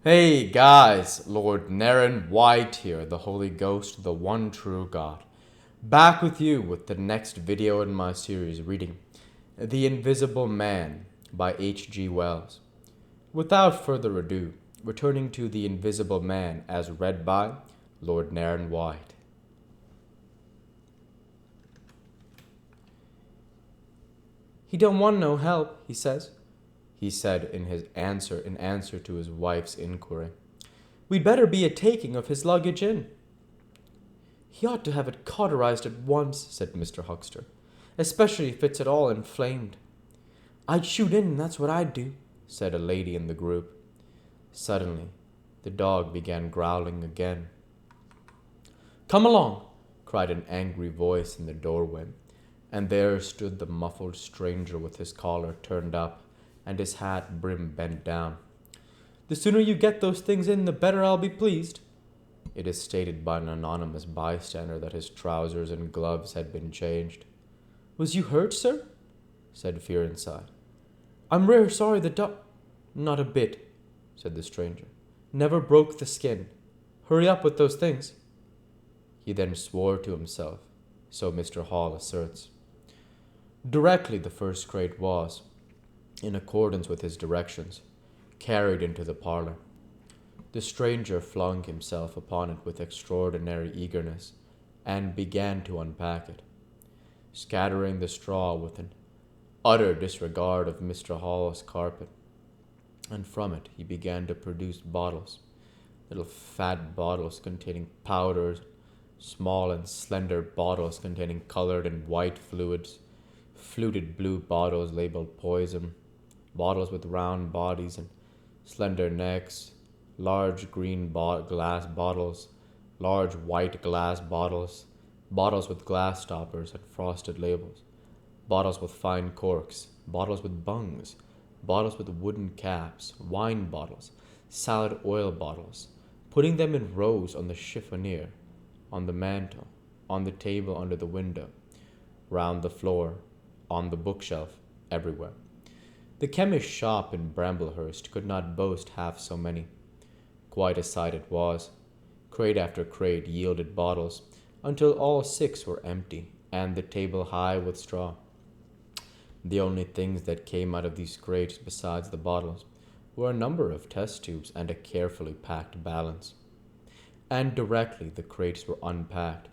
Hey guys, Lord Naren White here, the Holy Ghost, the one true God. Back with you with the next video in my series reading The Invisible Man by H.G. Wells. Without further ado, returning to The Invisible Man as read by Lord Naren White. He don't want no help, he says, he said in answer to his wife's inquiry. We'd better be a-taking of his luggage in. He ought to have it cauterized at once, said Mr. Huckster, especially if it's at all inflamed. I'd shoot in, that's what I'd do, said a lady in the group. Suddenly, the dog began growling again. Come along, cried an angry voice in the doorway, and there stood the muffled stranger with his collar turned up and his hat brim bent down. The sooner you get those things in, the better I'll be pleased. It is stated by an anonymous bystander that his trousers and gloves had been changed. Was you hurt, sir? Said Fearenside. I'm rare sorry the dog... Not a bit, said the stranger. Never broke the skin. Hurry up with those things. He then swore to himself, so Mr. Hall asserts. Directly the first crate was, in accordance with his directions, carried into the parlor. The stranger flung himself upon it with extraordinary eagerness and began to unpack it, scattering the straw with an utter disregard of Mr. Hall's carpet, and from it he began to produce bottles, little fat bottles containing powders, small and slender bottles containing colored and white fluids, fluted blue bottles labeled poison, bottles with round bodies and slender necks, large green glass bottles, large white glass bottles, bottles with glass stoppers and frosted labels, bottles with fine corks, bottles with bungs, bottles with wooden caps, wine bottles, salad oil bottles, putting them in rows on the chiffonier, on the mantel, on the table under the window, round the floor, on the bookshelf, everywhere. The chemist's shop in Bramblehurst could not boast half so many. Quite a sight it was. Crate after crate yielded bottles, until all 6 were empty, and the table high with straw. The only things that came out of these crates besides the bottles were a number of test tubes and a carefully packed balance. And directly the crates were unpacked,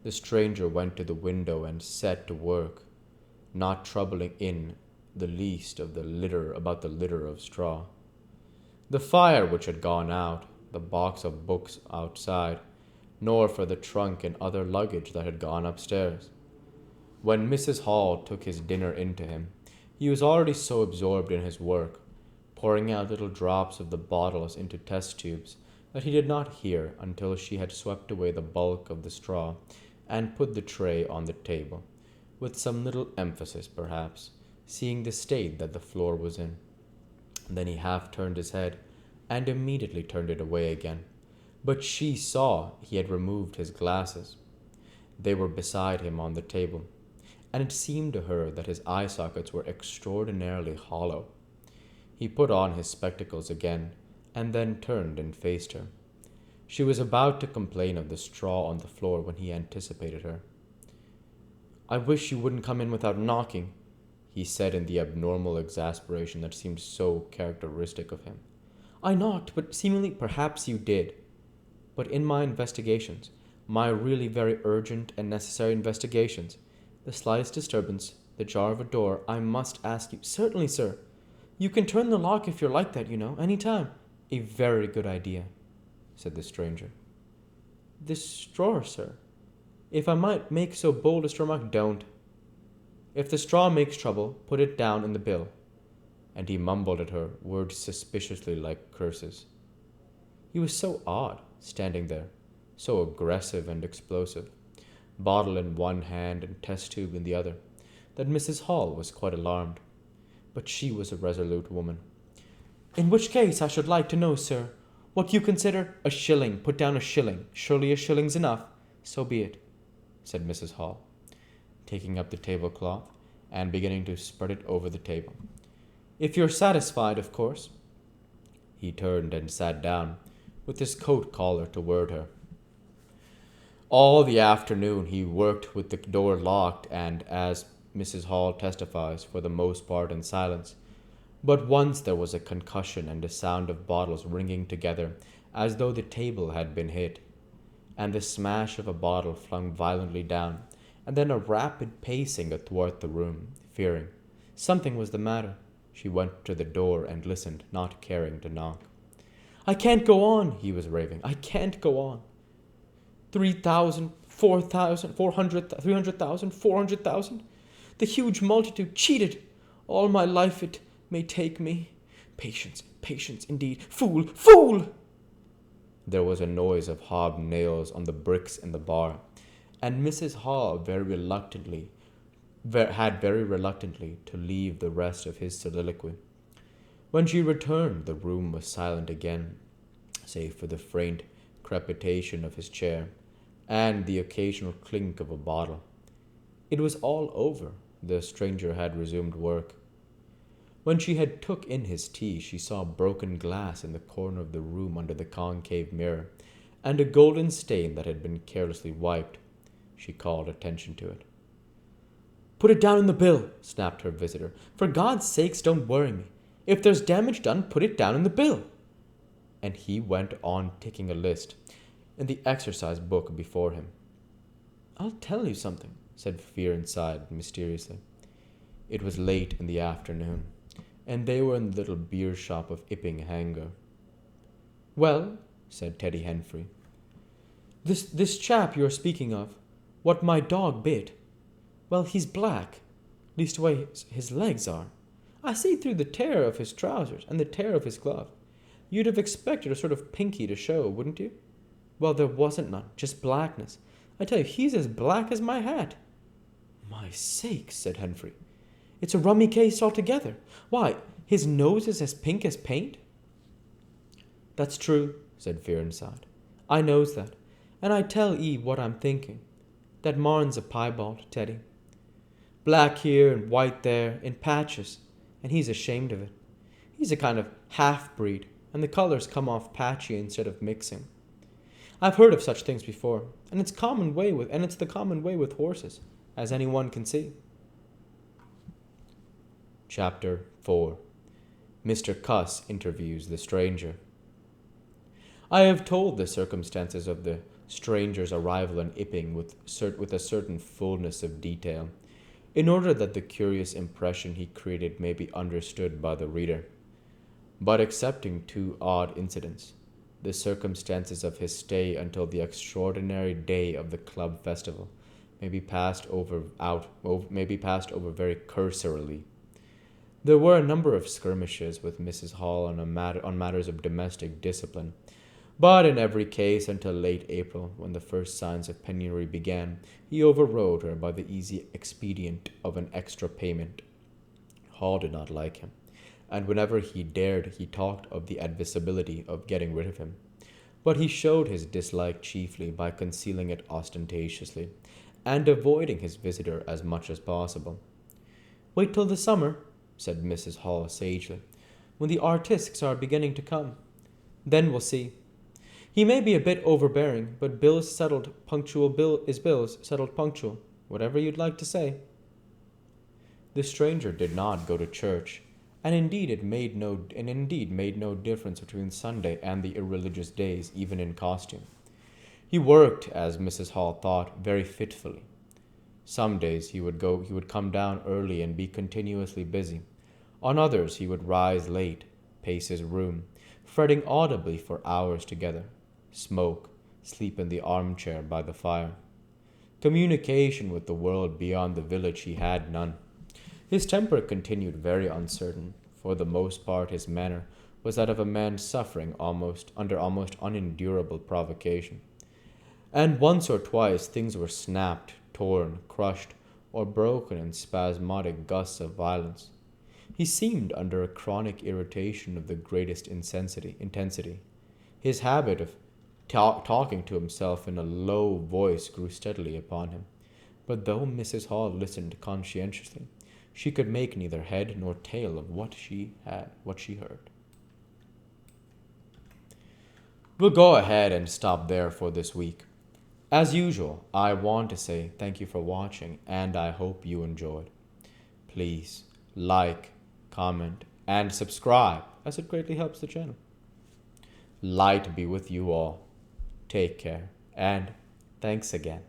the stranger went to the window and set to work, not troubling in the least of the litter of straw. The fire which had gone out, the box of books outside, nor for the trunk and other luggage that had gone upstairs. When Mrs. Hall took his dinner into him, he was already so absorbed in his work, pouring out little drops of the bottles into test tubes, that he did not hear until she had swept away the bulk of the straw and put the tray on the table, with some little emphasis perhaps, seeing the state that the floor was in. Then he half turned his head and immediately turned it away again. But she saw he had removed his glasses. They were beside him on the table, and it seemed to her that his eye sockets were extraordinarily hollow. He put on his spectacles again, and then turned and faced her. She was about to complain of the straw on the floor when he anticipated her. I wish you wouldn't come in without knocking, he said in the abnormal exasperation that seemed so characteristic of him. I knocked, but seemingly perhaps you did. But in my investigations, my really very urgent and necessary investigations, the slightest disturbance, the jar of a door, I must ask you. Certainly, sir. You can turn the lock if you're like that, any time. A very good idea, said the stranger. This drawer, sir. If I might make so bold as to remark, don't. If the straw makes trouble, put it down in the bill. And he mumbled at her, words suspiciously like curses. He was so odd, standing there, so aggressive and explosive, bottle in one hand and test tube in the other, that Mrs. Hall was quite alarmed. But she was a resolute woman. In which case I should like to know, sir, what you consider a shilling. Put down a shilling. Surely a shilling's enough. So be it, said Mrs. Hall, taking up the tablecloth and beginning to spread it over the table. If you're satisfied, of course. He turned and sat down, with his coat collar toward her. All the afternoon he worked with the door locked and, as Mrs. Hall testifies, for the most part in silence. But once there was a concussion and a sound of bottles ringing together as though the table had been hit, and the smash of a bottle flung violently down, and then a rapid pacing athwart the room. Fearing something was the matter, she went to the door and listened, not caring to knock. "I can't go on," he was raving. "I can't go on. 3,000, 4,000, 400, 300,000, 400,000. The huge multitude cheated. All my life it may take me. Patience, patience indeed. Fool, fool!" There was a noise of hobnails on the bricks in the bar, and Mrs. Hall had very reluctantly to leave the rest of his soliloquy. When she returned, the room was silent again, save for the faint crepitation of his chair and the occasional clink of a bottle. It was all over. The stranger had resumed work. When she had took in his tea, she saw broken glass in the corner of the room under the concave mirror, and a golden stain that had been carelessly wiped. She called attention to it. "Put it down in the bill," snapped her visitor. "For God's sakes, don't worry me. If there's damage done, put it down in the bill." And he went on ticking a list in the exercise book before him. "I'll tell you something," said Fear inside mysteriously. It was late in the afternoon, and they were in the little beer shop of Ipping Hanger. "Well," said Teddy Henfrey, this chap you're speaking of, what my dog bit, well, he's black. Leastways, his legs are. I see through the tear of his trousers and the tear of his glove. You'd have expected a sort of pinky to show, wouldn't you? Well, there wasn't none, just blackness. I tell you, he's as black as my hat." "My sakes," said Henfrey. "It's a rummy case altogether. Why, his nose is as pink as paint." "That's true," said Fear inside. "I knows that, and I tell 'ee what I'm thinking. That marn's a piebald, Teddy. Black here and white there, in patches, and he's ashamed of it. He's a kind of half-breed, and the colours come off patchy instead of mixing. I've heard of such things before, and it's the common way with horses, as anyone can see." Chapter 4. Mr. Cuss interviews the stranger. I have told the circumstances of the stranger's arrival in Ipping with a certain fullness of detail, in order that the curious impression he created may be understood by the reader. But excepting two odd incidents, the circumstances of his stay until the extraordinary day of the club festival may be passed over very cursorily. There were a number of skirmishes with Mrs. Hall on matters of domestic discipline, but in every case, until late April, when the first signs of penury began, he overrode her by the easy expedient of an extra payment. Hall did not like him, and whenever he dared, he talked of the advisability of getting rid of him. But he showed his dislike chiefly by concealing it ostentatiously, and avoiding his visitor as much as possible. "Wait till the summer," said Mrs. Hall sagely, "when the artistes are beginning to come. Then we'll see. He may be a bit overbearing, but bills settled punctual bills settled punctual, whatever you'd like to say." The stranger did not go to church, and indeed made no difference between Sunday and the irreligious days, even in costume. He worked, as Mrs. Hall thought, very fitfully. Some days he would come down early and be continuously busy. On others he would rise late, pace his room, fretting audibly for hours together, smoke, sleep in the armchair by the fire. Communication with the world beyond the village he had none. His temper continued very uncertain. For the most part his manner was that of a man suffering under almost unendurable provocation. And once or twice things were snapped, torn, crushed, or broken in spasmodic gusts of violence. He seemed under a chronic irritation of the greatest intensity. His habit of talking to himself in a low voice grew steadily upon him, but though Mrs. Hall listened conscientiously, she could make neither head nor tail of what she heard. We'll go ahead and stop there for this week. As usual, I want to say thank you for watching and I hope you enjoyed. Please like, comment, and subscribe as it greatly helps the channel. Light be with you all. Take care and thanks again.